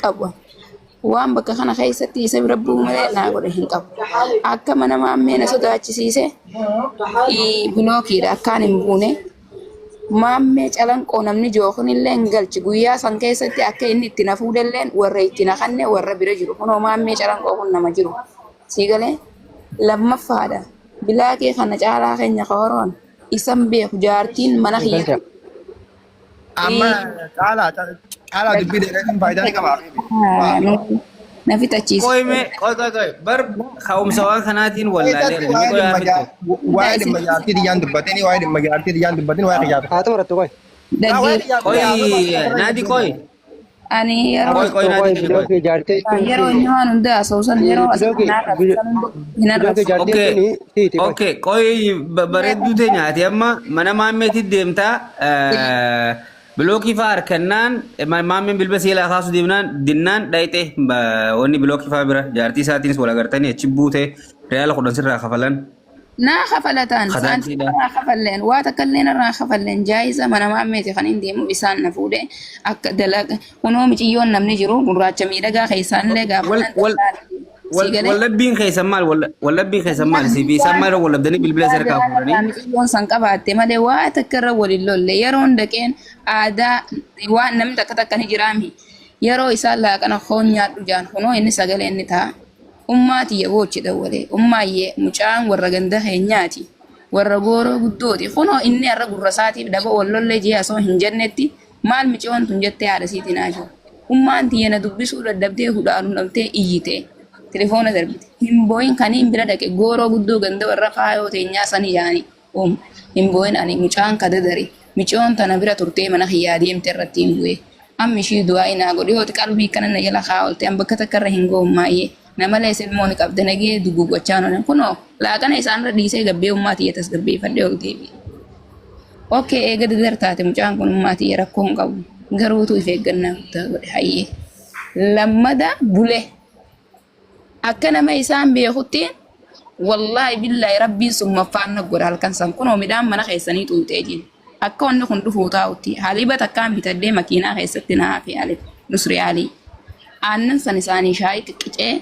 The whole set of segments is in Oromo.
qabu. Waan bakka kana keessatti isa bira bu'u malee naa godhe hin qabu. Akka mana maammee na sodaachisiise bilookiidha akkaan hin buune. Maammee calanqoo namni jookin illee hin galchi guyyaa san keessatti akka inni itti na fuudhelleen warra itti na kanne warra bira jiru. Kunoo maammee calanqoo kun nama jiru. Siigalee lammaffaadha. Bilaakee kana caalaa keenya qooroon isan beeku jaartiin mana kiyya. Amma caalaa dubbii dheeraa faayidaa ni qaba. Na fixachiisa. Koi. Bar ka'umsa waan kanaatiin wallaalee waa'ee dhimma jaartii diyyaan dubbatanii waa'ee dhimma jaartii diyyaan dubbatanii waa'ee xiyyaataa. Haa ta'u irratti koi. Koi naadi koi. Ani Koi naadi Bilooki jaartee yeroo inni waan hundaa asoosan yeroo Okay, koi bareedduu ta'e nyaati amma mana maammeetti deemtaa bilookii fa'aa harkannaan maammeen bilbila seelaa kaasu deemnaan dinnaan dhayite wanni bilookii fa'aa bira jaartii isaatiinis wal agartanii achi buute reyaala 10 sirraa kafalan. naa kafalatan saantii irraa kafalleen waa takka illee irraa kafalleen jaayiza mana maammeeti kan hin deemu isaan na fuudhe akka dalaga kunoo miciyyoon namni jiru gurraacha miidhagaa keessaan illee wallabbiin keessan maal sifi isaan maal wallabdanii bilbila sarkaa fuudhanii miciyyoon san qabaatte malee waa takka irra waliin lolle yeroon dhaqeen aadaa waan namni takka ni jiraami yeroo isaan laaqana foon nyaadhu jaan kunoo inni sagalee inni ta'a. Ummaati yaboochi dawwalee ummaayyee mucaan warra ganda keenyaati warra gooroo guddooti kunoo inni har'a gurra isaatiif daba wallollee jee asoo hin jennetti maal micoon tun jettee haadha siitiin haashu ummaan tiyyana dubbisuu dadhabdee hudhaanu dhabdee iyyite telefoona darbite hin booyin kaniin bira dhaqe gooroo guddoo ganda warra faayoo teenyaa sanii yaani hin booyin ani mucaan kadadari micoon tana bira turtee mana kiyyaa deemte irratti hin bu'e amma ishii du'aa inaa godhe yooti qalbii kana na jala kaa'olte an bakka takka irra hin goommaayee namale ilmooni qabda nagee duguggachaan kunoo laaqana isaanirra dhiisee gabbee ummaatii tasgabbeeffadhee ol deebi'e. Okay eega dadartaate mucaan kun ummaatii rakkoo hin qabu garuutu if eeggannaa guddaa godhe hayyee. Lammada bule akka nama isaan beekuttiin wallaahi billaahi rabbiin summaffaan na godha halkan san kunoo midhaan mana keessanii xuuxee jiin akka wanni kun dhufuu taa'utti haliba takkaan bitadhee makiinaa keessatti naa fi nusri alii aannan san isaanii shaayii xiqqicee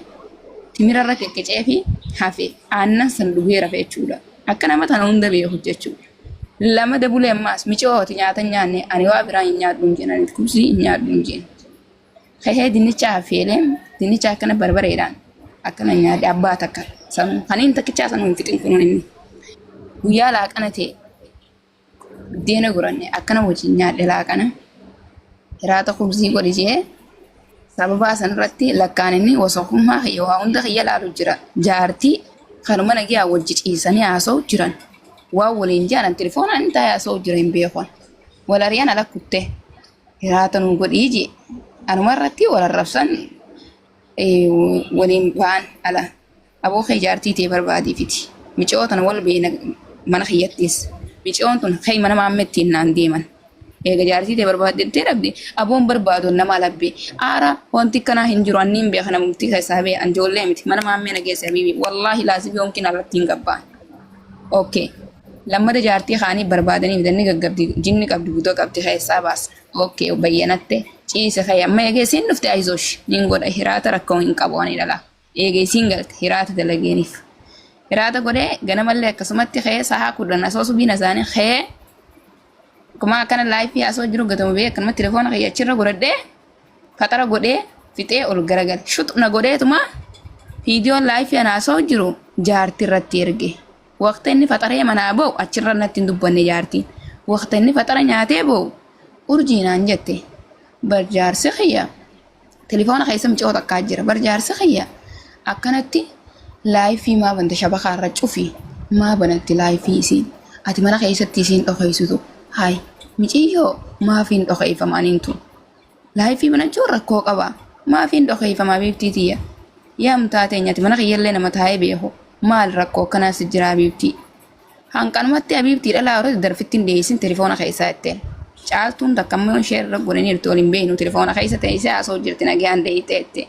timirarra kekkecee fi hafe aannan san dhugee rafe jechuudha. Akka nama tana hunda beeku jechuudha. Lama dabulee ammaas micooti nyaata nyaanne ani waa biraa hin nyaadhu hin jeen ani kubsii hin nyaadhu hin jeen. Kahee dinnicha hafeelee dinnicha akkana barbareedhaan akkana nyaadhe abbaa takka sanuu kaniin takkichaa sanuu hin fixin kunuun inni. Guyyaa laaqana ta'e buddeena guranne akkana wajjin nyaadhe laaqana hiraata kubsii godhi jee sababa sanarratti lakkaan inni wasaqummaa waa hunda kiyya laalu jira jaartii kanuma nagiyaa wajji ciisanii haasa'u jiran waa waliin jaalan telefoonaan inni taa'ee haasa'u jira hin beekon wal ariyaan ala kutte hiraata nu godhii jee anumarratti wal arrabsan waliin ba'an ala aboo kee jaartii ta'e barbaadiifiti micootana wal beena mana kiyyattis micoon tun kee mana maammettiin naan deeman. Eega jaartii ta'e barbaaddettee dhabde aboon barbaadu nama labbe aara wanti kana hin jiru anniin beekana muktii keessaa bee anjoollee miti mana maammee nageessa bibi wallaahi laasibi yookiin alatti hin gabbaan. Okay lammada jaartii kaanii barbaadanii bitanni gaggabdi jinni qabdi gudoo qabdi keessaa baasa. Okay bayyanatte ciise kee amma eegeesiin dhufte ayizosh nin godha hiraata rakkoo hin qabu ani dhala eegeesiin galte hiraata dalageeniif hiraata godhee ganamallee akkasumatti kee sahaa kudhan asoo subiina isaanii kee kuma kana live ya so jiru gatamu be kan telefoon ka yachira godhe fatara godhe fite ol garagal shut na godhe tuma video live ya na so jiru jaarti irratti erge waqtinni fatara mana bo achirra natti dubbanne jaarti waqtinni fatara nyaate bo urjiinaan jette bar jaarsi khiya telefoon ka isam coota ka jira bar jaarsi khiya akkanatti live ma banta shabaka irra cufi ma banatti live isin ati mana keessatti isin dhokaysutu hai miciyyo maafiin dhokeeffamaniintu laayifii mana jiru rakkoo qaba maafiin dhokeeffamaa biiftiitiyya yaam taateenyati mana kiyyallee nama taa'ee beeku maal rakkoo akkanaas jiraa biiftii hanqanumatti abiiftii dhalaa warra darfittiin dhiyeessin telefoona keessaa jetteen caaltuun takka immoo ishee irra godhanii irti waliin beeknu telefoona keessa ta'e isee haasoo jirti nagaan deeyitee jette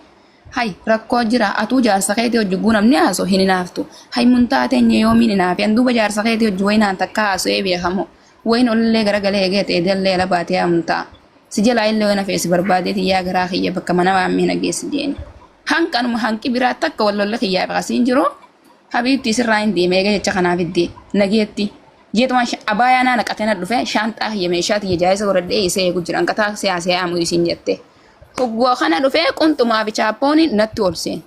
hay rakkoo jira atuu jaarsa keetii hojjuguu namni haasoo hin hinaaftu hay mun taateenya yoomiin hinaafi anduuba jaarsa keetii hojjuu waynaan takka haasoo beekamu wayin ollee garagalee eegee ta'e dallee labaatee amtaa sijala illee wana feesi barbaadeeti yaa garaa kiyya bakka mana waammee nageessi jeeni hanqanuma hanqi biraa takka wallolle kiyyaa baqasiin jiru habiibti sirraa hin deemee jecha kanaaf iddee nageetti jeetuma abaayaa naa naqatee na dhufe shaanxaa kiyya meeshaati jaayisa godhadhee isee eegu jiran qataa siyaasee amuu isiin jette hoggoo kana dhufe qunxumaa fi chaappooni natti olseen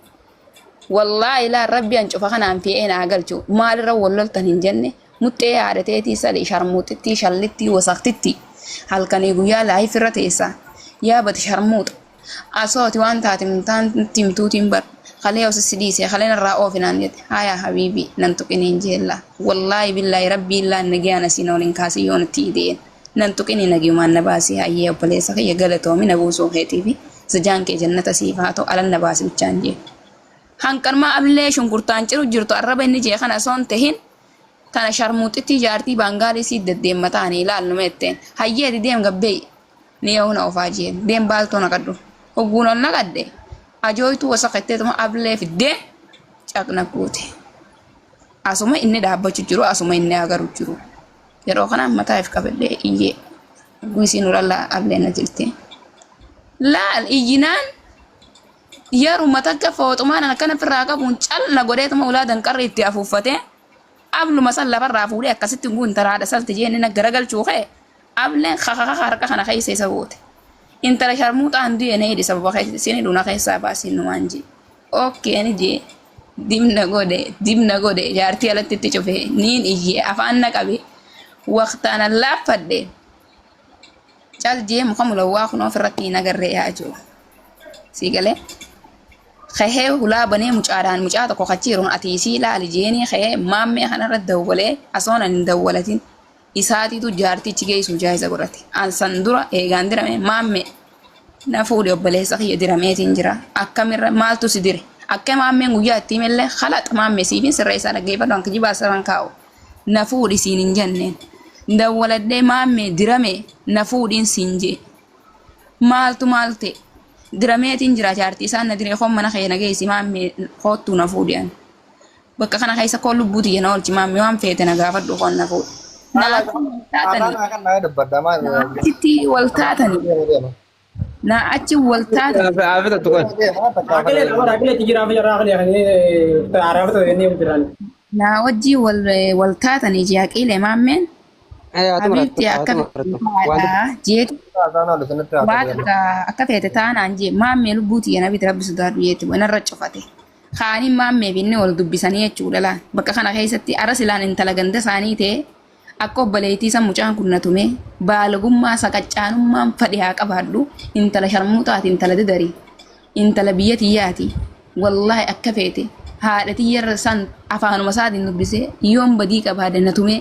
wallaahi laa rabbi an cufa kanaan fi'ee naa galchu maalirra walloltan hin jenne muttee yaadateetii sadii sharmuuxitti shallitti wasaqtitti halkanii guyyaa laayif irra teessa yaabati sharmuuxa asooti waan taate mutaan timtuutiin bar kalee osisi dhiise kaleen irraa oofinaan jette haya habiibi nan tuqiniin jeella wallaahi billaahi rabbi illaa nagiyaan asiin olin kaasii yoonitti ideen nan tuqinii nagiyumaan na baasii hayyee obboleessa kiyya galatoomi na buusuu keetiifi sijaan kee jannata siif haa ta'u alan na baasi bichaan jee hanqarmaa abillee shunkurtaan ciru jirtu arraba inni jee kana soon tahin tana sharmuuxitti jaartii baangaalii sii deddeemmataanii ilaalnu metteen hayyeeti deem gabbee ni yoo na ofaa jeen deem baaltoo naqadhu hogguun ol naqadde ajooytu wasaqetteetuma abillee fiddee caqna guute asuma inni dhaabbachu jiru asuma inni agaru jiru yeroo kana mataa if qabadhee iyyee guisiin ulalla abillee na jirte laal iyyinaan yeroo matakka fooxumaan akkana firraa qabuun calna godheetuma ulaadan qarri itti afuuffatee abluma san lafarraa fuudhee akkasitti guuntaraadha salte jeenni na garagalchuu ka'e ableen harka kana keessa isa goote intala sharmuuxaan du'e na hidhi sababa keessa isin hidhuna keessaa baasiin numaan jee okkee ni jee dibna gode jaartii alatti itti cufee niin iyyee afaan na qabe waqtaan laaffadhe cal jee muka mulawwaa kunoo ofirratti hin agarree yaajuu sii galee khee hulaa banee mucaadhaan mucaa tokko kachiiruun atiisii laali jeenii khee maammee kanarra dawwalee asoona hin dawwalatin isaatiitu jaartichi geessu jaayisa godhate ansan dura eegaan dirame maammee na fuudhe obboleessa kiyya dirameetiin jira akkamirra maaltu si dire akka maammeen guyyaa itti himellee khalaxa maammee siifin sirra isaa dhaggeeffadhu anka jibaa sirran kaa'u na fuudhi siin hin jenneen dawwaladhee maammee dirame na fuudhiin siin jee maaltu maalte dirameetiin jira jaartii isaan na diree mana kee na geessi maammee hoottuu na fuudhiyan bakka kana keessa koo lubbuuti yana olchi maammee waan feete na gaafadhu koon na fuudhi naatti waltaatanii na achi na wajji waltaatanii jaaqiile maammeen habiibti akka jeetu akka feete taanaan jee maammee lubbuuti yana biti rabbi sodaadhu jeetti wanarra cufate kaaniin maammee binne wal dubbisanii jechuudha laan bakka kana keessatti aras ilaan intala ganda isaanii ta'e akka obboleettii san mucaan kun na tume baalagummaa saqaccaanummaan fadhi haa qabaadhu intala sharmuuxaati intala didarii intala biyya tiyyaati wallaahi akka feete haadha tiyyarra san afaanuma isaatiin dubbisee yoon badii qabaade na tume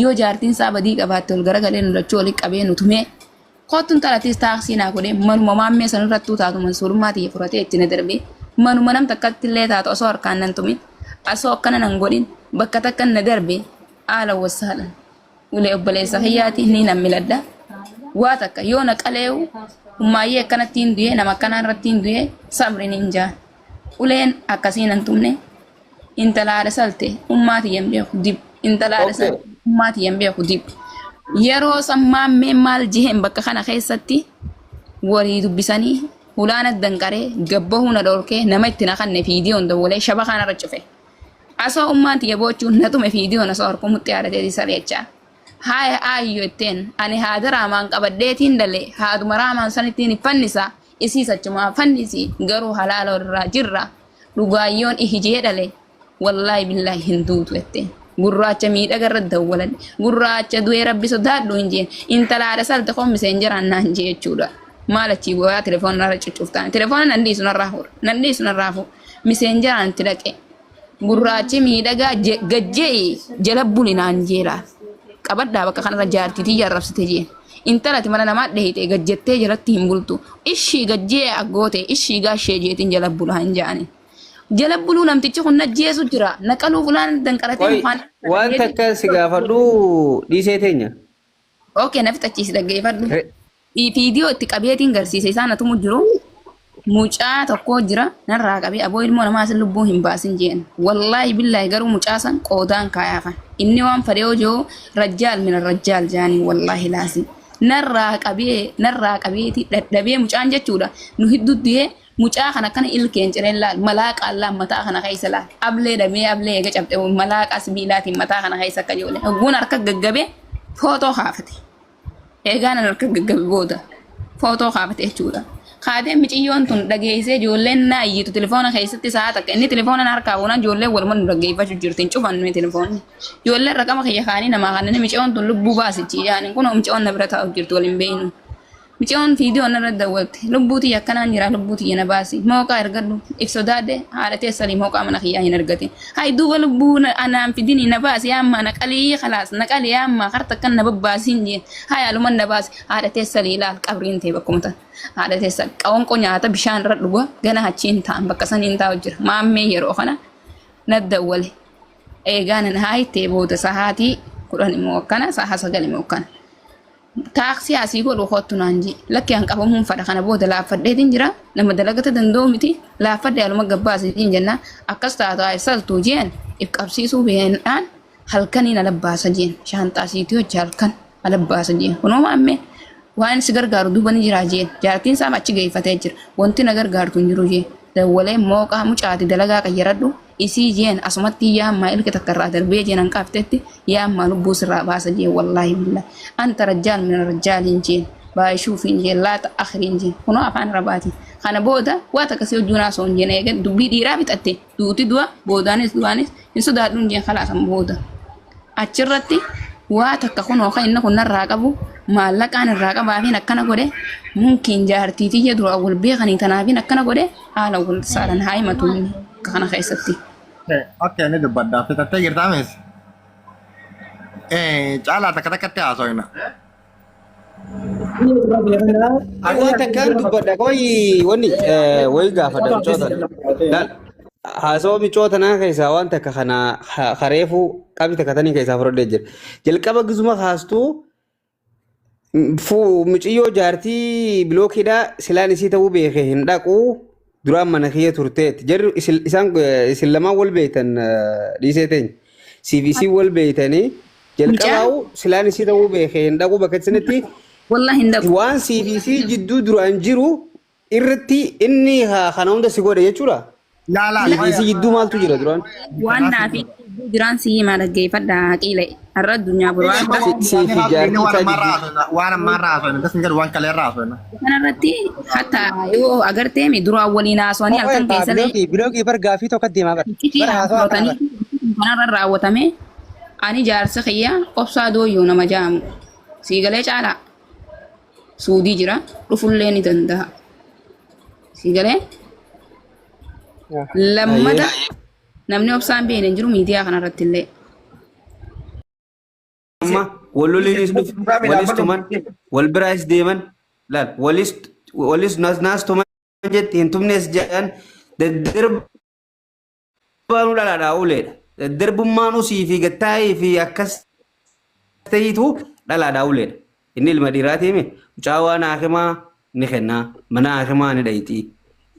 yoo jaartiin isaa badii qabaatte ol garagalee nu lachuu walitti qabee nu tume kottuun talatis taaksii naa godhee manuma maammee san irrattuu taatu mansuurummaa tiyya furatee itti na darbe manuma nam takkatti illee taatu osoo harkaan nan tumin asoo akkana nan godhin bakka takkan na darbe haala wasaalan ulee obboleessa kiyyaati ni nan miladha waa takka yoo na qaleewu ummaayyee akkanatti hin du'e nama akkanaa irratti hin du'e sabriin hin jaan uleen akkasii nan tumne intalaadha salte ummaa tiyyan beeku dib intalaadha salte ummaa tiyyan beeku dib yeroo san maammee maal jiheen bakka kana keessatti walii dubbisanii hulaan addanqaree gabbahuu na dhorkee nama itti naqanne fiidiyoon dawwalee shaba kanarra cufe asoo ummaan tiyya boochuun na tume fiidiyoon asoo harkuu mutti yaadateeti sareechaa haya ayyo etten ani haadara man qabaddeetiin dale haaduma raamaan sanittiin fannisa isii sachuma fannisi garuu halaala irraa jirra dhugaayyoon ihijee dale wallahi billahi hinduutu etten gurraacha miidhagarra dawwalan gurraacha du'ee rabbi sodaadhu hinjeen intalaadha salte kommiseen jiraan naan jee jechuudha maalachi boyaa telefoon irra cuccuftaan telefoon nan dhiisu narraa fu miseen jiraan itti dhaqe gurraachi miidhagaa gajjee jala buli naan jeelaa qabaddaa bakka kanarra jaartiitii jarrabsite jeen intalati mana namaa dheeyite gajjettee jalatti hin bultu ishii gajjee aggoote ishii gaashee jeetiin jala bula hin jaani jala buluu namtichi kun najjeesu jira naqaluu fulaan danqaratee mukaan waan takka si gaafadhu dhiisee teenya okay naftachiisi dhaggeeffadhu fiidiyoo itti qabeetiin garsiise isaan atumu jiru mucaa tokko jira narraa qabee aboo ilmoo namaa sin lubbuu hin baasin jeen wallaahi billaahi garuu mucaa san qoodaan kaayaafan inni waan fadhee hojoo rajjaal mina rajjaal jaanii wallaahi laasi narraa qabeeti dadhabee mucaan jechuudha nu hidduutti mucaa kana kana ilkeen cireen laal malaaqaan laan mataa kana keessa laal ablee dhabee ablee eega cabxe malaaqaa sibiilaatiin mataa kana keessa akka ijoollee hogguun harka gaggabee footoo kaafate eegaan harka gaggabe booda footoo kaafate jechuudha. Kaatee miciyyoon tun dhageessee ijoolleen na iyyitu telefoona keessatti sa'a takka inni telefoona harkaa buunaan ijoolleen walumaa nu dhaggeeffachuu jirti hin cufannu telefoonni. Ijoolleen raqama kiyya kaanii namaa kanneen miciyyoon tun lubbuu baasichi yaani kun miciyyoon na bira taa'u jirtu waliin beeynu. Miciyyoon viidiyoon irra daawwatte lubbuutii akkanaan jira lubbuutii na baasi mooqaa ergadhu ibsodaadde haala teessalii mooqaa mana kiyyaa hin argatin. Hayi duuba lubbuu anaan fidini na baasi yaamma naqalii khalaas naqalii yaamma harta kan na babbaasiin jeen hayi aluman na baasi haala teessalii ilaal qabriin ta'e bakkuma tan. Haadha teessa qaawwanqoo nyaata bishaan irra dhuga gana achiin ta'an bakka saniin taa'u jira maammee yeroo kana nadda wale eegaan haa ittee booda sa'aatii 10 immoo akkana sa'a 9 immoo akkana taaksii asii godhu kottu naan ji lakki hanqabamuun fadha kana booda laaffadheetiin jira nama dalagata danda'u miti laaffadhe aluma gabbaasitiin jenna akkas taatu saltuu jeen if qabsiisuu beeknaan halkaniin alabbaasa jeen shaanxaasiitii hojii halkan alabbaasa jeen kunoo maammee waan si gargaaru duuba ni jira jeen jaartiin isaa achi geeffatee jira wanti na gargaartu hin jiru jeen dawwalee mooqaa mucaati dalagaa qayyaradhu isii jeen asumatti yaammaa ilka takka irraa darbee jeen hanqaaftetti yaammaa lubbuu sirraa baasa jeen wallaahi billah anta rajjaal min rajjaaliin jeen baayishuufiin jeen laata akhiriin jeen kunoo afaan rabaati kana booda waa takkasii hojjuunaa soon jeen eegan dubbii dhiiraa bixatte duuti du'a boodaanis hin sodaadhuun jeen kalaasan booda achirratti waa takka kunoo kan inni kun narraa qabu maallaqaan irraa qabaafiin akkana godhe mumkiin jaartiitiyya dura wal beekanii tanaafiin akkana godhe haala wal saalan haa himatuun kana keessatti. Okkee ni dubbaddaa fitattee jirtaa mees? Caalaa takka takkatti haasoina. Waan takkaan dubbadha wayi gaafadha micoota. Haasawaa micoota naa keessaa waan takka kana kareefuu qabi takka tanii keessaa fudhadhee jira. Jalqaba gizuma haastuu muciyyoo jaartii bilookiidha silaan isii ta'uu beekee hin dhaqu duraan mana kiyya turteetti jarri isin lamaan wal beeytan dhiisee teenya CVC wal beeytanii jalqabaa'u silaan isii ta'uu beekee hin dhaqu bakka isinitti waan CVC jidduu duraan jiru irratti inni kana hunda si godhe jechuudha. CVC jidduu maaltu jira duraan? Waan naafi duraan si himaa dhaggeeffadha haqiile har'a addunyaa biroo waan ammaa raasoo inni jedhu waan kalee raasoo inni. Kanarratti hatta yoo agartee mi duraan waliin haasawanii halkan keessatti biloogii bargaa fi tokko deemaa bara. Kanarra raawwatame ani jaarsa kiyya obsaa dooyyoo nama jaamu siigalee caalaa suudii jira dhufullee ni danda'a siigalee. Lammata namni obsaan beene jiru miidiyaa kanarratti illee. Amma waloliinis dhufu walis tuman wal biraas deeman laal walis naas tuman jetti hin tumnees jedhan daddarbaanuu dhalaadhaa uleedha. Daddarbummaanuu sii fi gattaa'ee fi akkas ta'iitu dhalaadhaa uleedha. Inni ilma dhiiraati hime mucaa waan hakimaa ni kennaa mana hakimaa ni dhayitii.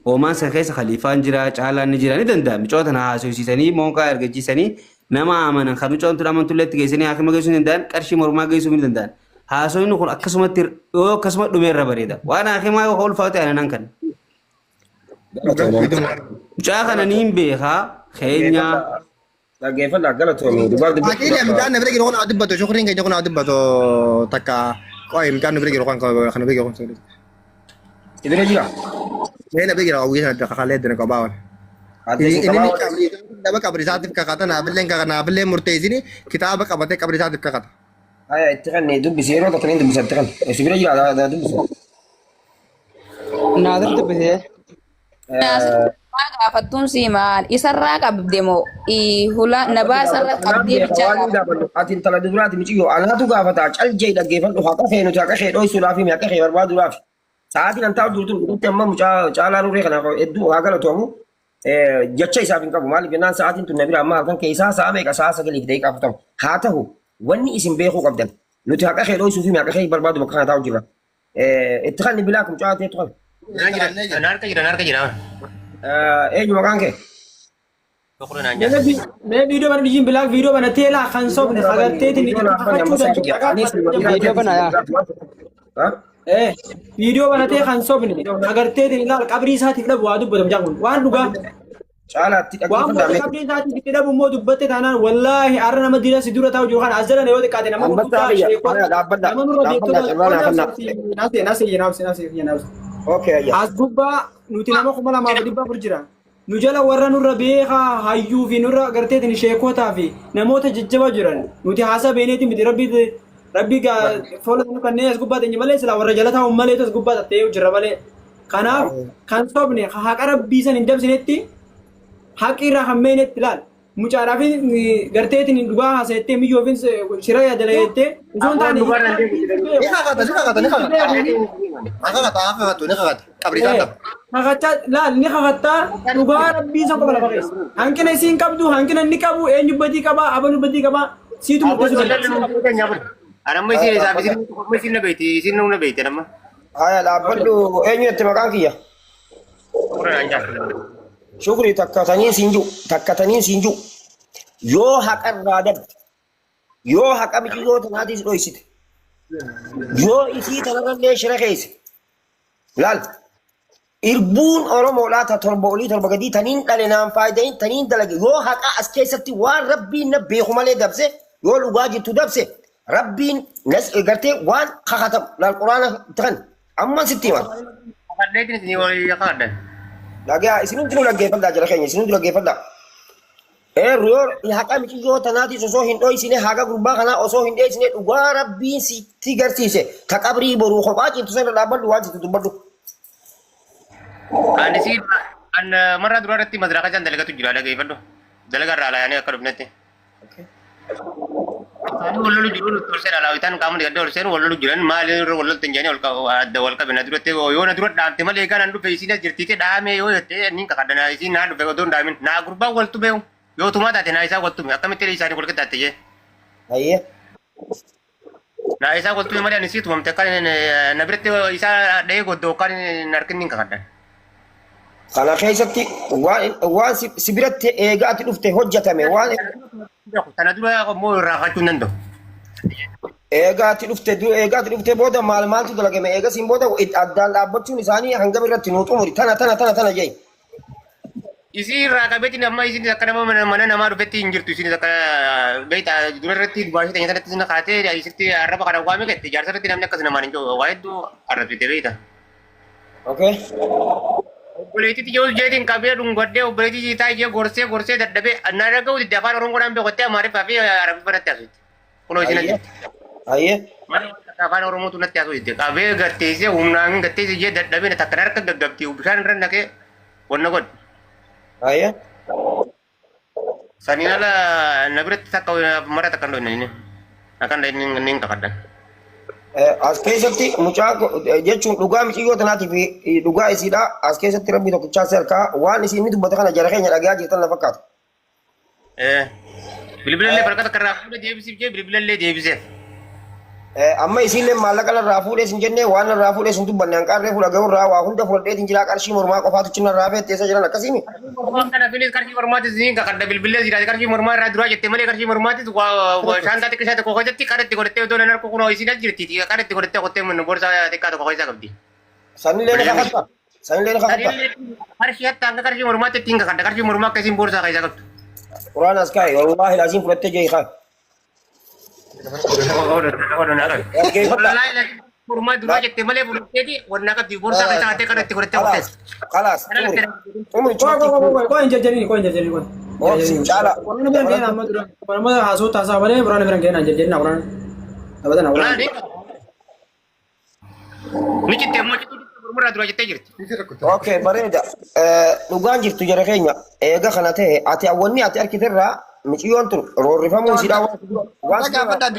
Oomaan san keessa khaliifaan jira caalaan ni jira ni danda'a micoota na haasofsiisanii mooqaa ergachiisanii nama amanan kan micoon tun amantulleetti geessanii hakima geessuu ni danda'an qarshii mormaa geessuu ni danda'an haasofni kun akkasumatti yoo akkasuma dhumeerra bareeda waan hakimaa yoo ulfaatu aanan kan mucaa kana niin beekaa keenya Dhaggeeffadha galatoomii dubartii. Aqiilee midhaan na bira jiru kun adibbatu shukriin keenya kun adibbatu takka qo'ee midhaan na bira jiru kan kana bira jiru kun. Ibira jira. Meena bira jiru hawwiin adda kakaalee adda qabaawwan. Inni kitaaba qabrisaatiif kakata naafileen murteessini kitaaba qabatee qabrisaatiif kakata. Aya itti kan dubbisi yeroo tokko ni dubbisa itti kan. Ibira jira dubbisa. Naadir dubbisee. Gaafattuun si maal isarraa qabde moo hula nabaa isarra qabdee bichaa ati intala dubaraati miciyoo anaatu gaafata caljee dhaggeeffadhu haqa kee nuti haqa kee dhoysuudhaaf mi haqa kee barbaaduudhaaf sa'aatiin antaa durtu dhutti amma mucaa caalaa nurree kana hedduu haa galatoomuu jecha isaaf hin qabu maaliif jennaan sa'aatiin tun nabira amma halkan keessaa sa'a meeqa sa'a 9 daqiiqaa 40 haa ta'u wanni isin beekuu qabdan nuti haqa kee dhoysuuf mi haqa kee barbaadu bakka kana taa'u jira itti kan bilaa kun mucaa teetu kan Narka jira. eenyu maqaan kee? Shukran anja. मैं वीडियो बना लीजिए blog video बनाते हैं ला खान सब ने खगरते थे वीडियो बनाया ए वीडियो बनाते हैं खान सब ने खगरते थे ला कबरी साथ इतना बुआदू बदम जागुन वान दुगा Chala वान कबरी साथ इतना बुमो दुबते थाना वल्लाhi arna madina sidura taw johan azala ne wode kadena mo Okay, ya. asbuba nutina mo kumala ma badiba burjira nujala warra nurra beha hayyu fi nurra garte tin sheeko ta fi namota jajjaba jiran nuti hasa beneti miti rabbi ga fola nu kanne asbuba tin male sala warra jala ta ummale to asbuba ta tew jira male kana kan sobne ha qarab bisan indam sinetti haqira hammenet tilal mucara fi garte tin duga hasette mi yovin shira ya dalayette uzon ta ni Kabrisatif. Hakata la ni hakata duga rabbi sa ko bala bakis hankin ay sin kabdu hankin ni kabu enyu badi kaba abanu badi kaba situ mo Aram mo sini sabi sini mo sini na beti sini na beti naman. Aya laballu enyu ette makan kiya. Shukran anja. Shukri takkatanii sinju yoo haqarraa dabde yoo haqa miti yoo tanaatis dhoysite yoo isii tanarrallee shira keeyse laal irbuun oromoodhaa ta torba olii torba gadii taniin dhale naan faayidayin taniin dalage yoo haqa as keessatti waan rabbiin na beeku malee dabse yoo dhugaa jirtu dabse rabbiin nas gartee waan kakatamu laal quraana kan amman sitti himan Kaddeetin sini wali yakaddan. Lagaa isinun tinu laggeeffadhaa jala keenya isinun laggeeffadhaa. Yoo haqa miti yoo tanaatis osoo hin dhoysine haqa gurbaa kanaa osoo hin dheessine dhugaa rabbiin sitti garsiise ka qabrii boruu kophaa cintu sana dhaabbadhu waan sitti dubbadhu. Ani si an marra duratti madraka jan dalagatu jira dhaggeeffadhu. Dalaga irraa alaayanii akka dhufnetti. Ani wallolu jiru torseen alaawitaan qaama dhigadda torseen wallolu jiran maali irra wallolu tinjaanii adda wal qabina duratti yoo na dura dhaamte malee kan an dhufe isiin jirtiite dhaame yoo jette niin kakadana isiin naa dhufe otoo hin dhaamin naa gurbaa waltu beeku yoo tumaa taate naa isaa waltume akkamitti isaanii wal qixxaatte jee. Ayyee. Naa isaa waltume malee ani sii tumamte akka na biratti isaa dhahee goddoo kan harkinni hin kakaddan. Kana keessatti waan si biratti eegaa ati dhufte hojjetame waan Kana dura immoo irraa hafachuu hin danda'u. eegaa ati dhufte booda maaltu dalagame eegasiin booda addaan dhaabbachuun isaanii hangam irratti nuu xumuri tana jee. Isi irraa qabeetiin amma isin akka nama mana namaa dhufetti hin jirtu isin akka beektaa dura irratti dubaashii ta'e sanatti isin kaatee isitti arraba kana waame gette jaarsa irratti namni akkas namaan hin jiru waa hedduu arrabsite beekta. Okay. Obboleettii yoo jeetiin qabee dhungadhee obboleettii taa ijee gorsee dadhabee annaa dhaga'u didda afaan oromoodhaan beekottee amaariffaa fi arabiffaa natti haasuutti. Kunoo isin ajjeetti. Ayyee. Afaan oromootu natti haasuutti. Qabee gatteessee humnaan gatteessee ijee dadhabee takkan harka gaggabtii bishaan irra naqee wanna godhe. Ayyee. Saniin ala na biratti takka mara takkan dhoofne akan inni kakaddan. As keessatti mucaa jechuun dhugaa miciyyoo tanaatii fi dhugaa isiidha. As keessatti rabbi tokkichaa harkaa waan isiin dubbata kana jara keenya dhagaa jirtan na fakkaata. Bilbilallee barka takka irraa fuudhee deebisiif jee bilbilallee deebiseef. Amma isiillee maallaqa irraa fuudhee sin jennee waan irraa fuudhee sin dubbanne hanqaarree fuudha gahuu irraa waa hunda fuudhee hin jiraa qarshii mormaa qofaatu cina irraa feetteessa jiran akkasiimi. Kana filis qarshii mormaatis ni kakadda bilbilee jiraate qarshii mormaa irraa duraa jettee malee qarshii mormaatis shaantaa xiqqaa isaa tokko keessatti kadhatti godhattee otoo nan harka kunoo isiin as jirti kadhatti godhattee qottee mun boorsaa xiqqaa tokko keessaa qabdi. Sanillee ni kakadda. Qarshii hatta hanga qarshii mormaatti ittiin kakadda qarshii mormaa akka isiin boorsaa keessaa qabdu. Quraan as kaa'e wallaahi laasiin fudhattee jee haa. Mormaa duraa jettee malee bulutteeti wannaa qabdi boorsaa keessaa hattee kadhatti godhattee qottees. Kalaas. Kau yang jadi ni. Oh, si cala. Orang bilang kena nama tu. Orang mana hasil tasa mana? Orang bilang kena jadi nak orang. Apa tu nak orang? Micit temu itu mormaa duraa jettee jirti. Okay, bareeda. Dhugaan jirtu jara keenya eega kana ta'e ati awwanni ati arkiterraa miciyyoon tun roorrifamuu isiidhaa waan Gaafadhaa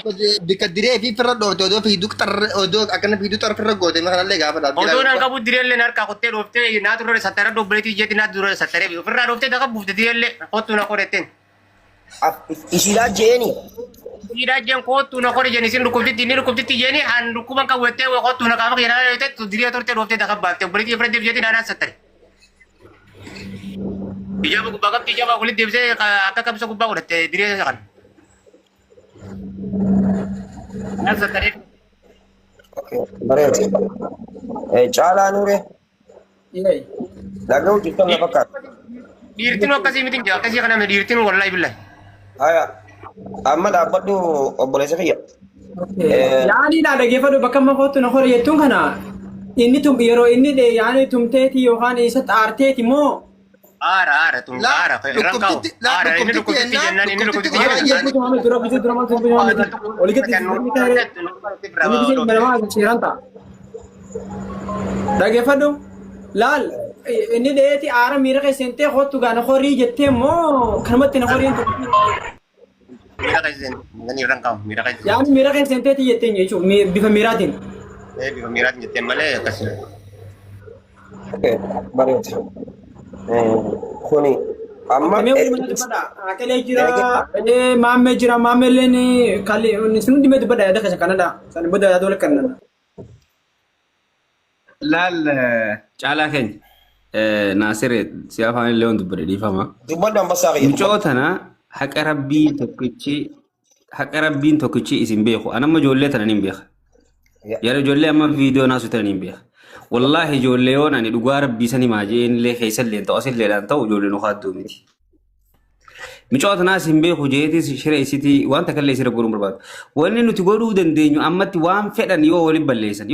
bika diree fi firra dhoofte odoo fiiduu odoo akkana fiiduu xarra firra goote kanallee gaafadhaa. Odoo nan qabu direellee harkaa kottee dhooftee naa turre sattara dobboleetii jetti naa dura sattaree ofirraa dhooftee daqa buufte direellee kottu na qoretteen. isiidhaa jeeni. Isiidhaa jeen kottu na qore jeen isin dhukkubtitti jeeni an dhukkuban qabuuttee kottu na qaama keenyaa dhooftee diree tortee dhooftee daqa baaftee obboleetii ofirra deebiseetii naanaa sattare. Ijaba gubbaa qabdi ijaba walitti deebisee akka qabsa gubbaa godhatte diree kan. Nasa taree. Bareedu. Caalaa nuure. Ilay. Dhaga'u jirtan na fakkaata. Dhiirtiin akkasii miti akkasii kana dhiirtiin wallahi billahi. Haya. Amma dhaabbadhu obboleessa kiyya. Yaani na dhaggeeffadhu bakka amma kootu na hore jettuun kana inni yeroo inni yaani tumteeti yookaan isa xaarteeti moo Aara tun aara rankau. Aara ini dhukkubsitti jennaan inni dhukkubsitti jennaan. Dhaggeeffadhu laal inni dheeti aara miira keessantee kootu gaana horii jettee moo kanumatti na horiin Mira kaisen ngani rankau mira kaisen. yaani miira keessanteeti jetteen jechuudha bifa miiraatiin. Bifa miiraat jettee malee akkasii. Bareedu. Kuni amma Akalee jira, maammee jira, maammeelleen kalli sun dhimma dubbadha yaada kasa kanadha. San booda yaada wal kannada. Laal caalaa keenya Naasir si afaan illee wanti dubbadhe dhiifama. dubbadhu ambassaa kiyya. Micootana haqa rabbiin tokkichi isin beeku. Anamma ijoollee tana hin beeka. Yeroo ijoollee amma viidiyoo naasu tana hin beeka. Wallahi ijoollee yoon ani dhugaa rabbii sani maajeen illee keessallee ta'u asilleedhaan ta'u ijoollee nu haaddu miti. Micootana isin beeku jeetis shiree isitii wanta kallee isirra godhuun barbaadu. Wanni nuti godhuu dandeenyu ammatti waan fedhan yoo waliin balleessan.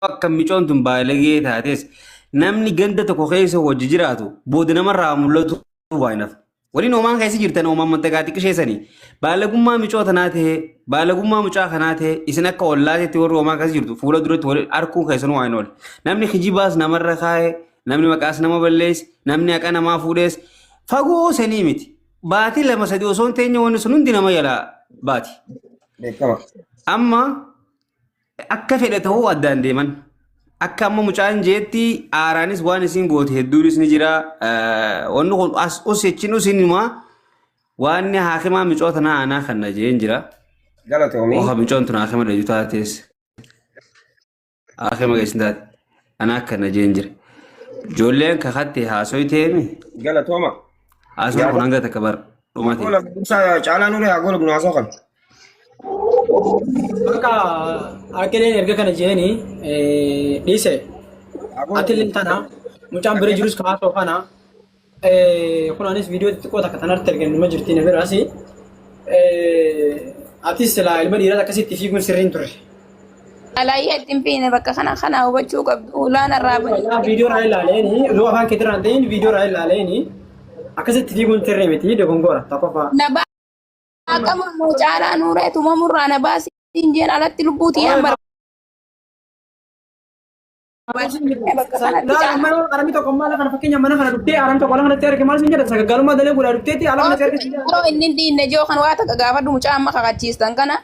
Akka micoon tun baalagee taates namni ganda tokko keessa wajji jiraatu booda namarraa mul'atu baay'inaaf. Waliin oomaan keessa jirtan oomaan mantagaatii qisheessanii baalagummaa micootanaa ta'ee baalagummaa mucaa kanaa ta'ee isin akka ollaateetti warri oomaan keessa jirtu fuula duratti waliin arguun keessanuu waan oole. Namni kijibaas namarra kaa'ee namni maqaas nama balleessi namni haqa namaa fuudhees fagoo sanii miti. Baatii 2-3 osoo hin teenye wanni sun hundi nama jalaa baati. Amma akka fedhe ta'uu addaan deeman. Akka amma mucaan jeetti aaraanis waan isin goote hedduunis ni jira. Wanni kun as osechin usinuma waan haakimaa micoota na aanaa kan najeen jira. Galatoomii. Oha micoon tun haakima dhaju taates. Haakima geessin taate. Anaa kan najeen jira. Ijoolleen kakatti haasoo teemi. Galatooma. Haasoo kun hanga takka bar dhumate. Caalaa nuure haa goolu haasoo kan. Akka akaleen erga kana jeeni dhiise. Ati lintana mucaan bira jirus kaasoo kana kunaanis viidiyoo xixiqqoo takka tanarratti arginu ma jirti na biraasi. Atis silaa ilma dhiiraa akkasitti fiiguun sirriin ture. Alaayyee ittiin fiine bakka kana hubachuu qabdu. Ulaan irraa bane. Viidiyoo irraa ilaaleeni yoo afaan keetirraan ta'in viidiyoo irraa ilaaleeni akkasitti fiiguun sirrii miti dogongora tokkoffaa. Nabaa akkama mucaalaa nuureetuma murraa na baasiin jeen alatti lubbuutii yan Arami tokko maal kana fakkeenya mana kana dhuftee aram tokko ala kanatti arge maal sin jedha sagaggalummaa dalee guddaa dhufteetti ala kanatti arge sin jedha. Yeroo inni diinne joo kan waa takka gaafadhu mucaa amma kakachiistan kana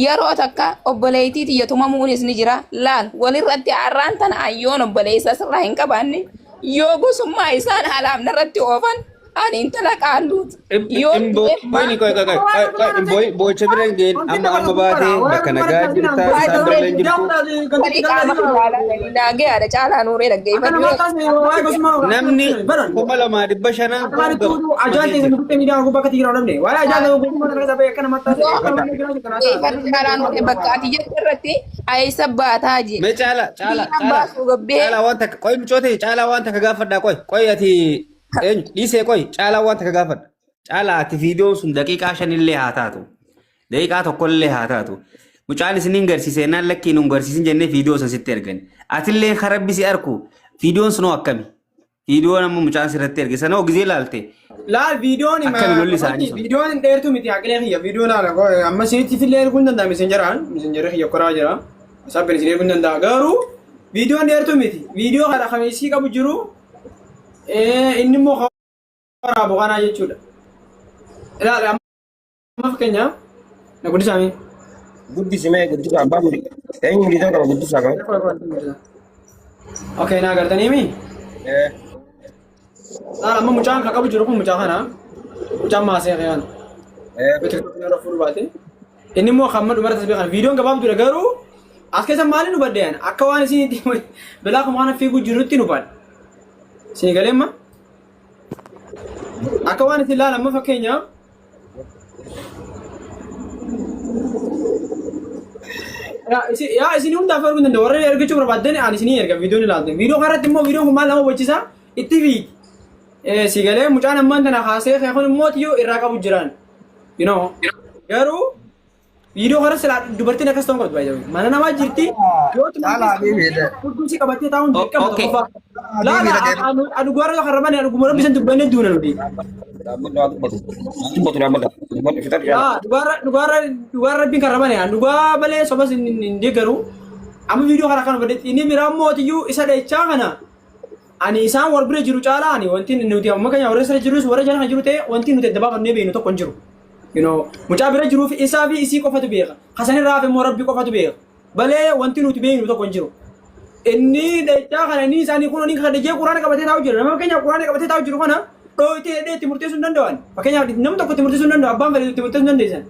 yeroo takka obboleettii tiyyatuma muunis ni jira laal walirratti arraan tana ayyoon obboleessa sirraa hin qabaanne yoo gosummaa isaan haalaaf narratti oofan ani intala qaalluuti. Boocha bira ga'een amma baatee bakka nagaa jirtaa isaan bira hin jirtu. Naagee haadha caalaa nuuree dhaggeeffatu. Namni 2,500 caalaa nuuree bakka ati jettu irratti ayisa baataa jee. Mee caalaa waan takka qoy micootee caalaa waan takka gaafadhaa qoy ati dhiisee qoy caalaa waan takka gaafadha. Caalaa ati viidiyoon sun daqiiqaa 5 illee haa taatu. Daqiiqaa 1 illee haa taatu. Mucaan isiniin garsiisee naan lakkiin hin garsiisin jennee viidiyoo san sitti ergani. Atillee karabbisi arku viidiyoon sunoo akkami? Viidiyoon amma mucaan sirratti erge sanoo gizee laalte. Laal viidiyoon viidiyoon hin dheertu miti haqilee kiyya viidiyoon amma isinitti fillee erguun danda'a misenjeraan kiyya koraa jira. Sabbin isin erguun danda'a garuu viidiyoon dheertu miti viidiyoo kana kamiisii qabu jiru inni immoo karaa boqanaa jechuudha. Ilaali amma fakkeenya na guddisaami. Guddisimee guddisa abbaa muri. Eenyu guddisaa qaba guddisaa qaba. Okay naa gartaniimi. Amma mucaan kan qabu jiru kun mucaa kana mucaan maasee kan beeksisa fuul baate inni immoo hamma dhumara tasbih kan viidiyoon gabaabduudha garuu as keessa maali nu baddeen akka waan isin bilaa kuma kana fiiguu jirutti nu badde isin galeemma akka waan isin ilaalan amma fakkeenya yaa isin hundaaf arguu danda'u warra ergachuu barbaaddan ani isinii erga viidiyoon ilaaltan viidiyoo kanarratti immoo viidiyoon kun maal nama hubachiisa itti fiigi sigalee mucaan ammaan tana haasee kun immoo tiyyoo irraa qabu jiraan garuu viidiyoo kana silaa dubartiin akkas ta'uu qabdu baay'ee mana namaa jirti yoo tummatti qabattee taa'uun dirqama qofa laala adugaara yoo harramane adugumara bisan dubbannee duuna nuti dhugaa rabbiin karramane dhugaa balee sobas hin deeggaru amma viidiyoo kana kan baddeetti inni biraa mootiyyuu isa dheechaa kana ani isaan wal bira jiru caalaa ani wanti nuti amma keenya warra sirra jirus warra jala kan jiru ta'e wanti nuti dabaafannee beeknu tokko hin jiru. Mucaa bira jiruuf isaa fi isii qofatu beeka. Kasanirraa fi immoo rabbi qofatu beeka. Balee wanti nuti beeknu tokko hin jiru. Inni dheechaa kana inni isaanii kun inni kan dhejee quraana qabatee taa'u jira. Nama keenya quraana qabatee taa'u jiru kana dhooyitee hidhee itti murteessuu hin danda'an. Fakkeenyaaf namni tokko itti murteessuu hin danda'u abbaan fedhe itti murteessuu hin dandeessan.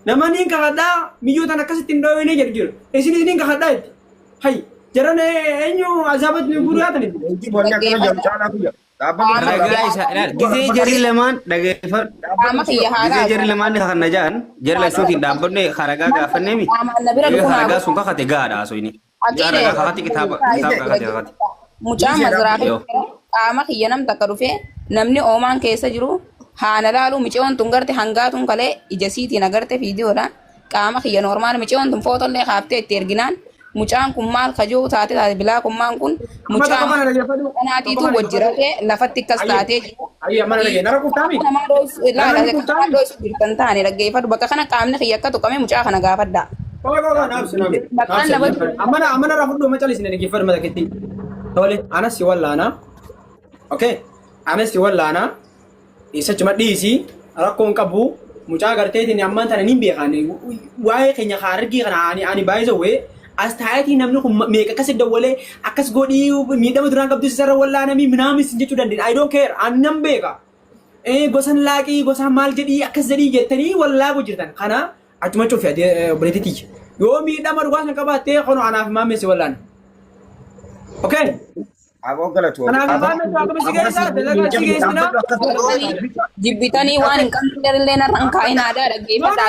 Nama niin kakadhaa miyyootaan akkasitti hin dhooyinee jedhu jiru. Isin niin kakadhaa itti. Hayyi jaran eenyu azaabat gurguraatan itti. Gizee jarii lamaan gizee jarii lamaan kan najaan jara lasuutiin dhaabbanne haragaa gaafannee mi haragaa sun kakate gaadha asoo inni haragaa kakate kitaaba kakate kakate. Mucaan maziraa qaama kiyya nam takka dhufe namni oomaan keessa jiru haana laalu miceewwan tun garte hangaatuun kalee ija siitiin agarte viidiyoodhaan qaama kiyya noormaal miceewwan tun footollee kaaftee itti erginaan mucaan kun maal kajoo taate bilaa kummaan kun mucaan kanaatiitu wajjiratee lafatti akkas taatee jiru. Namaa dho'isu jirtan taane dhaggeeffadhu bakka kana qaamni kiyya akka tuqame mucaa kana gaafadha. Amana rafudhu macalis ni dhaggeeffadhu mataketti. Tole anas si wallaana. Okay anas si wallaana. Isa cuma dhiisi rakkoon qabu mucaa garteetiin ammaan tana niin beekan waa'ee keenya kaargii kana ani baay'isawwee as taa'eetii namni kun meeqa akkas dawwalee akkas godhii miidhama duraan qabdu sarara wallaanamii minaamis jechuu dandeenya. I don't care ani nan beeka. Gosan laaqii gosan maal jedhii akkas jedhii jettanii wallaagu jirtan kana achuma cufi obboleettiiti. Yoo miidhama dhugaa kan qabaattee kono anaaf maamessi wallaan. Okay. Aboo galatu. Anaaf maamessi akkuma si geessaa dalagaa si geessina. Jibbitanii waan hin qabne illee narraan kaa'in aadaa dhaggeeffadhaa.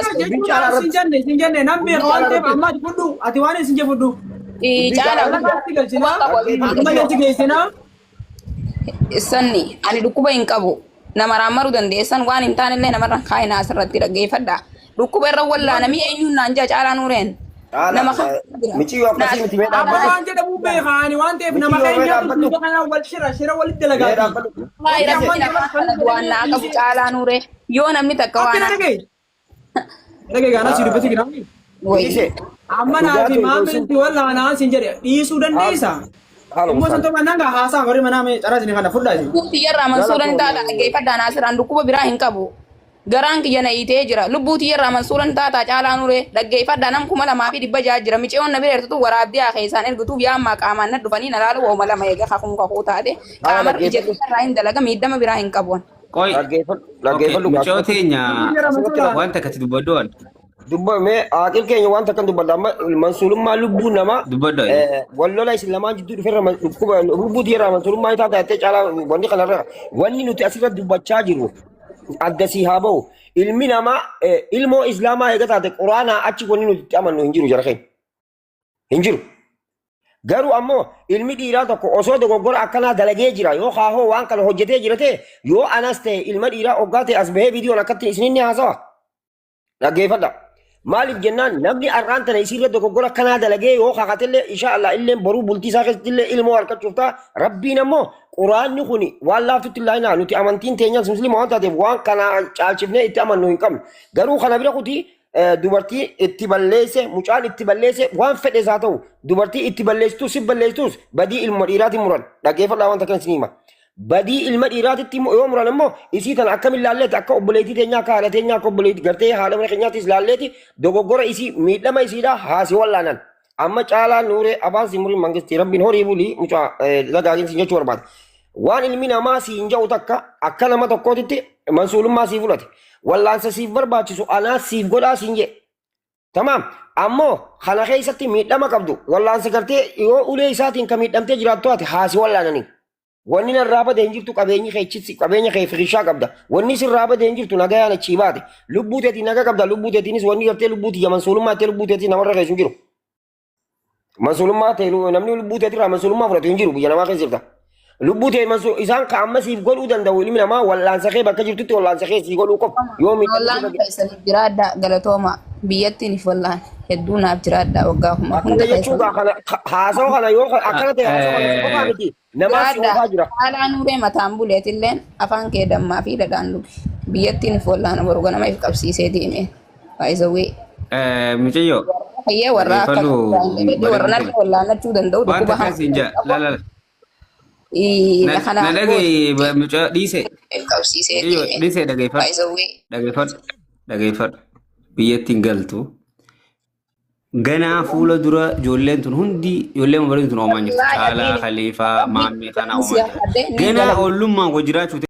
Sin jenne nan beeka waan ta'eef amma fudhu ati waan sin fudhu. Sanni ani dhukkuba hin qabu nama raammaruu dandeessan waan hin taane illee namarraan kaa'in asirratti dhaggeeffadhaa. Dhukkuba irra wallaanamii eenyuun naan jaa caalaa nuureen. Nama michi yoo akkasii miti mee dhaabbata. Waan jedhamu beekaani waan ta'eef nama keenya dhukkuba kana wal shira walitti dalagaa. Waan naa qabu caalaa nuuree yoo namni takka waan dhagee gaana si dubbatti giraami. Amma naa fi maamilti wallaanaa sin jedhe dhiisuu dandeessa. Immoo santo mananga haasaa warri manaa mee caraa isin kana fudhaa isin. Lubbuuti yerraa mansuulan taata dhaggeeffadhaa naasiraan dhukkuba biraa hin qabu. Garaan kiyya na hiitee jira. Lubbuuti yerraa mansuulan taata caalaa nuuree dhaggeeffadhaa nam 2,200 jira. Miceewwan na bira ertutu waraabdee haa keessaan ergutuuf yaammaa qaamaan na dhufanii na laalu wooma lama eega kakun kakuu taate qaama ijatti irraa hin dalaga miidhama biraa hin qabu. Qoy mucoo teenya wanta akkati dubbaddoon. Dubbame akil keenya wanta kan dubbadda amma mansuulummaa lubbuu nama dubbaddo wallola isin lamaan jidduu dhufeerra dhukkuba lubbuuti irraa mansuulummaa isaa taatee caalaa wanni kanarra wanni nuti asirra dubbachaa jiru addasii haa ba'u ilmi namaa ilmoo islaamaa eega taate quraanaa achi wanni nuti amannu hin jiru jara keenya hin jiru. Garuu ammoo ilmi dhiiraa tokko osoo dogoggora akkanaa dalagee jira yoo haahoo waan kana hojjetee jira ta'e yoo anas ta'e ilma dhiiraa oggaa ta'e as bahee viidiyoon akkatti isininni haasawa. Dhaggeeffadha. Maaliif jennaan namni har'aan tana isiirra dogoggora akkanaa dalagee yoo kakatellee inshaallah illee boruu bultii isaa keessatti illee ilmoo harkachuuf ta'a. Rabbiin ammoo quraanni kun waan laaftutti ilaahina nuti amantiin teenyaan musliima waan taateef waan kana caalchifnee itti amannu hin qabnu. Garuu kana bira kuti dubartii itti balleesse mucaan itti balleesse waan fedhes haa ta'u dubartii itti balleessitus si balleessitus badii ilma dhiiraatiin muran dhaggeeffadhaa wanta kan isin hima. Badii ilma dhiiraatitti yoo muran immoo isii tana akkamiin laalleeti akka obboleettii teenyaa akka haadha teenyaa akka obboleettii gartee haadha mana keenyaattis laalleeti dogoggora isii miidhama isiidha haasi wallaanan. Amma caalaa nuuree abaan simuriin mangistii rabbiin horii bulii mucaa lagaaginsi jechuu barbaada. Waan ilmi namaa siin ja'u takka akka nama tokkootitti mansuulummaa siif fudhate. Wallaansa siif barbaachisu anaa siif godhaa siin jedhe. Tamaam ammoo kana keessatti miidhama qabdu wallaansa gartee yoo ulee isaatiin kan miidhamtee jiraattu ati haasi wallaananii. wanni narraa badee hin jirtu qabeenyi keechisi qabeenya kee firishaa qabda wanni sirraa badee hin jirtu nagayaan achii baate lubbuu teetii naga qabda lubbuu teetiinis wanni gartee lubbuu tiyya mansuulummaa ta'e lubbuu teetii namarra keessa hin jiru mansuulummaa ta'e namni lubbuu teetirraa mansuulummaa fudhatu hin jiru biyya namaa keessa jirta lubbuu ta'e isaan ka amma siif godhuu danda'u ilmi namaa wallaansa kee bakka jirtutti wallaansa kee siif godhuu qofa yoo wallaan keessaniif jiraadha galatooma biyyattiin if wallaan hedduu naaf jiraadha waggaa kuma hunda jechuudha haasawaa kana yoo akkana ta'e haasawaa kana qofaa miti namaa si oofaa jira haalaa nuuree mataan buleetilleen afaan kee dammaa fi dhadhaan lubi biyyattiin if wallaan boruga nama if qabsiisee deeme baay'isawwee Mucayyoo. hayyee warra akka warra narra wallaanachuu danda'u Wanta akkasii jaa lala. kana Nadhagee mucaa dhiise. qabsiisee Dhiise dhageeffadhu. Biyyattiin galtu. Ganaa fuula dura ijoolleen tun hundi ijoolleen bareedu tun oomaa jirti. Caalaa Khaliifaa Maammee kana oomaa jirti. Ganaa ollummaan jiraachuu